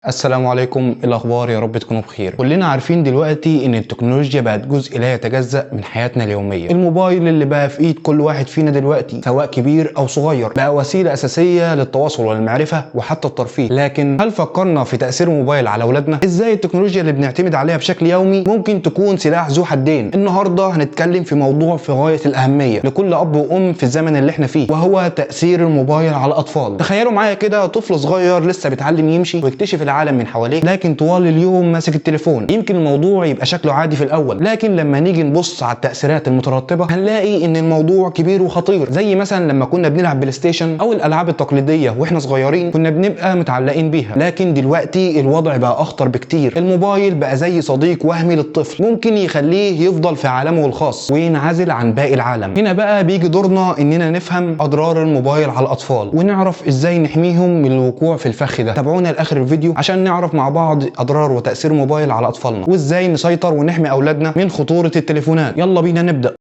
السلام عليكم، إيه الاخبار؟ يا رب تكونوا بخير. كلنا عارفين دلوقتي ان التكنولوجيا بقت جزء لا يتجزأ من حياتنا اليوميه. الموبايل اللي بقى في ايد كل واحد فينا دلوقتي سواء كبير او صغير بقى وسيله اساسيه للتواصل والمعرفه وحتى الترفيه. لكن هل فكرنا في تاثير الموبايل على اولادنا؟ ازاي التكنولوجيا اللي بنعتمد عليها بشكل يومي ممكن تكون سلاح ذو حدين؟ النهارده هنتكلم في موضوع في غايه الاهميه لكل اب وام في الزمن اللي احنا فيه، وهو تاثير الموبايل على الاطفال. تخيلوا معايا كده طفل صغير لسه بيتعلم يمشي ويكتشف العالم من حواليه، لكن طوال اليوم ماسك التليفون. يمكن الموضوع يبقى شكله عادي في الاول، لكن لما نيجي نبص على التاثيرات المترتبه هنلاقي ان الموضوع كبير وخطير. زي مثلا لما كنا بنلعب بلاي ستيشن او الالعاب التقليديه واحنا صغيرين كنا بنبقى متعلقين بيها، لكن دلوقتي الوضع بقى اخطر بكتير. الموبايل بقى زي صديق وهمي للطفل، ممكن يخليه يفضل في عالمه الخاص وينعزل عن باقي العالم. هنا بقى بيجي دورنا اننا نفهم اضرار الموبايل على الاطفال ونعرف ازاي نحميهم من الوقوع في الفخ ده. تابعونا لاخر الفيديو عشان نعرف مع بعض اضرار وتاثير الموبايل على اطفالنا وازاي نسيطر ونحمي اولادنا من خطوره التليفونات. يلا بينا نبدا.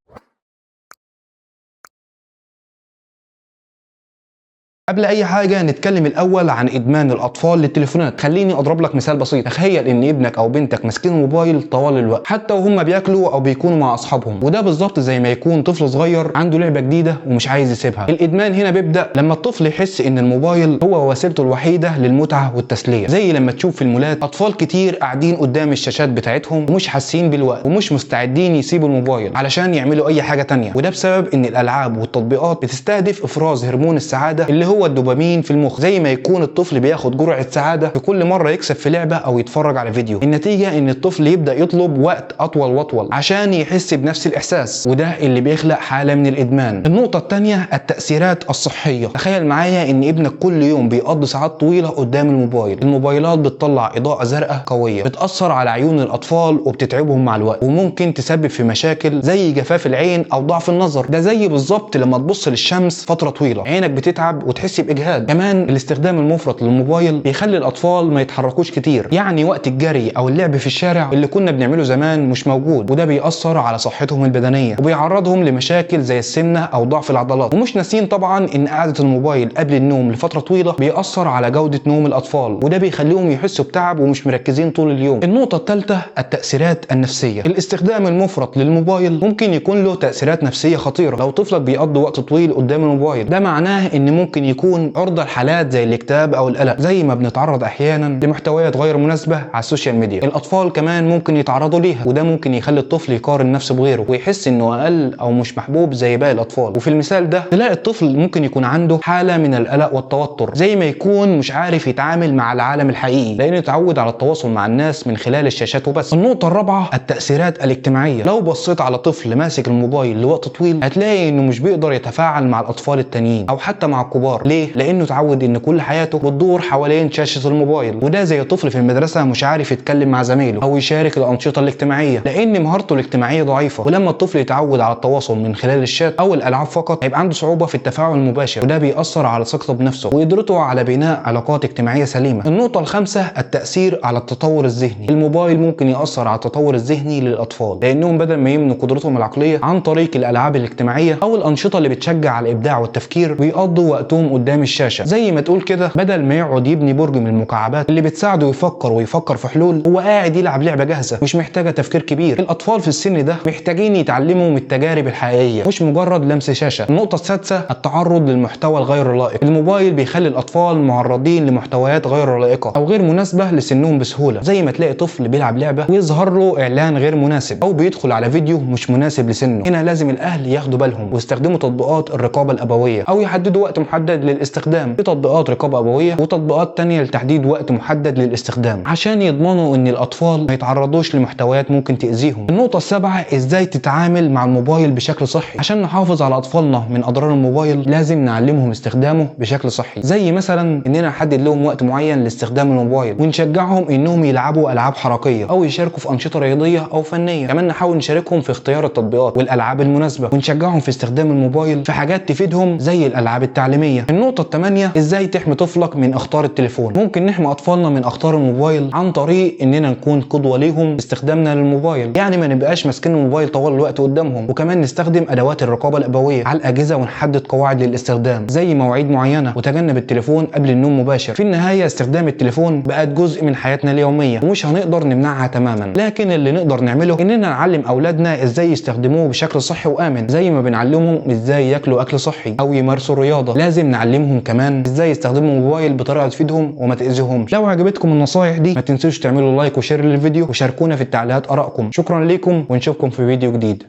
قبل اي حاجه نتكلم الاول عن ادمان الاطفال للتليفونات. خليني اضرب لك مثال بسيط. تخيل ان ابنك او بنتك ماسكين الموبايل طوال الوقت حتى وهم بياكلوا او بيكونوا مع اصحابهم، وده بالظبط زي ما يكون طفل صغير عنده لعبه جديده ومش عايز يسيبها. الادمان هنا بيبدا لما الطفل يحس ان الموبايل هو وسيلته الوحيده للمتعه والتسليه. زي لما تشوف في المولات اطفال كتير قاعدين قدام الشاشات بتاعتهم ومش حاسين بالوقت ومش مستعدين يسيبوا الموبايل علشان يعملوا اي حاجه تانية، وده بسبب ان الالعاب والتطبيقات بتستهدف افراز هرمون السعاده اللي هو الدوبامين في المخ. زي ما يكون الطفل بياخد جرعه سعاده في كل مره يكسب في لعبه او يتفرج على فيديو. النتيجه ان الطفل يبدا يطلب وقت اطول واطول عشان يحس بنفس الاحساس، وده اللي بيخلق حاله من الادمان. النقطه الثانيه التاثيرات الصحيه. تخيل معايا ان ابنك كل يوم بيقضي ساعات طويله قدام الموبايل. الموبايلات بتطلع اضاءه زرقاء قويه بتاثر على عيون الاطفال وبتتعبهم مع الوقت، وممكن تسبب في مشاكل زي جفاف العين او ضعف النظر. ده زي بالظبط لما تبص للشمس فتره طويله عينك بتتعب وتحس باجهاد. كمان الاستخدام المفرط للموبايل بيخلي الاطفال ما يتحركوش كتير، يعني وقت الجري او اللعب في الشارع اللي كنا بنعمله زمان مش موجود، وده بيأثر على صحتهم البدنيه وبيعرضهم لمشاكل زي السمنه او ضعف العضلات. ومش ناسين طبعا ان قعده الموبايل قبل النوم لفتره طويله بيأثر على جوده نوم الاطفال، وده بيخليهم يحسوا بتعب ومش مركزين طول اليوم. النقطه الثالثه التأثيرات النفسيه. الاستخدام المفرط للموبايل ممكن يكون له تأثيرات نفسيه خطيره. لو طفلك بيقضي وقت طويل قدام الموبايل ده معناه ان ممكن يكون عرضة لحالات زي الاكتئاب او القلق، زي ما بنتعرض احيانا لمحتويات غير مناسبه على السوشيال ميديا. الاطفال كمان ممكن يتعرضوا ليها، وده ممكن يخلي الطفل يقارن نفسه بغيره ويحس انه اقل او مش محبوب زي باقي الاطفال. وفي المثال ده تلاقي الطفل ممكن يكون عنده حاله من القلق والتوتر، زي ما يكون مش عارف يتعامل مع العالم الحقيقي لانه اتعود على التواصل مع الناس من خلال الشاشات وبس. النقطه الرابعه التاثيرات الاجتماعيه. لو بصيت على طفل ماسك الموبايل لوقت طويل هتلاقي انه مش بيقدر يتفاعل مع الاطفال التانيين او حتى مع الكبار. ليه؟ لانه اتعود ان كل حياته بتدور حوالين شاشه الموبايل. وده زي طفل في المدرسه مش عارف يتكلم مع زمايله او يشارك الانشطه الاجتماعيه لان مهارته الاجتماعيه ضعيفه. ولما الطفل يتعود على التواصل من خلال الشات او الالعاب فقط هيبقى عنده صعوبه في التفاعل المباشر، وده بيأثر على ثقته بنفسه وقدرته على بناء علاقات اجتماعيه سليمه. النقطه الخامسه التأثير على التطور الذهني. الموبايل ممكن يأثر على التطور الذهني للاطفال لانهم بدل ما يبنوا قدرتهم العقليه عن طريق الالعاب الاجتماعيه او الانشطه اللي بتشجع على الابداع والتفكير بيقضوا وقتهم قدام الشاشه. زي ما تقول كده بدل ما يقعد يبني برج من المكعبات اللي بتساعده يفكر في حلول، هو قاعد يلعب لعبه جاهزه مش محتاجه تفكير كبير. الاطفال في السن ده محتاجين يتعلموا من التجارب الحقيقيه مش مجرد لمس شاشه. النقطه السادسه التعرض للمحتوى الغير لائق. الموبايل بيخلي الاطفال معرضين لمحتويات غير لائقه او غير مناسبه لسنهم بسهوله، زي ما تلاقي طفل بيلعب لعبه ويظهر له اعلان غير مناسب او بيدخل على فيديو مش مناسب لسنه. هنا لازم الاهل ياخدوا بالهم ويستخدموا تطبيقات الرقابه الابويه او يحددوا وقت محدد للاستخدام. في تطبيقات رقابه ابويه وتطبيقات تانية لتحديد وقت محدد للاستخدام عشان يضمنوا ان الاطفال ما يتعرضوش لمحتويات ممكن تاذيهم. النقطه السابعه ازاي تتعامل مع الموبايل بشكل صحي. عشان نحافظ على اطفالنا من اضرار الموبايل لازم نعلمهم استخدامه بشكل صحي، زي مثلا اننا نحدد لهم وقت معين لاستخدام الموبايل ونشجعهم انهم يلعبوا العاب حركيه او يشاركوا في انشطه رياضيه او فنيه. كمان نحاول نشاركهم في اختيار التطبيقات والالعاب المناسبه ونشجعهم في استخدام الموبايل في حاجات تفيدهم زي الالعاب التعليميه. النقطة الثامنة، ازاي تحمي طفلك من اخطار التليفون. ممكن نحمي اطفالنا من اخطار الموبايل عن طريق اننا نكون قدوة ليهم باستخدامنا للموبايل، يعني ما نبقاش ماسكين الموبايل طوال الوقت قدامهم. وكمان نستخدم ادوات الرقابة الابوية على الاجهزة ونحدد قواعد للاستخدام زي مواعيد معينة، وتجنب التليفون قبل النوم مباشر. في النهاية استخدام التليفون بقت جزء من حياتنا اليومية ومش هنقدر نمنعها تماما، لكن اللي نقدر نعمله اننا نعلم اولادنا ازاي يستخدموه بشكل صحي وامن، زي ما بنعلمهم ازاي ياكلوا اكل صحي او يمارسوا الرياضة. لازم نعلمهم كمان ازاي يستخدموا الموبايل بطريقة تفيدهم وما تأذيهمش. لو عجبتكم النصايح دي ما تنسوش تعملوا لايك وشير للفيديو، وشاركونا في التعليقات ارائكم. شكرا لكم ونشوفكم في فيديو جديد.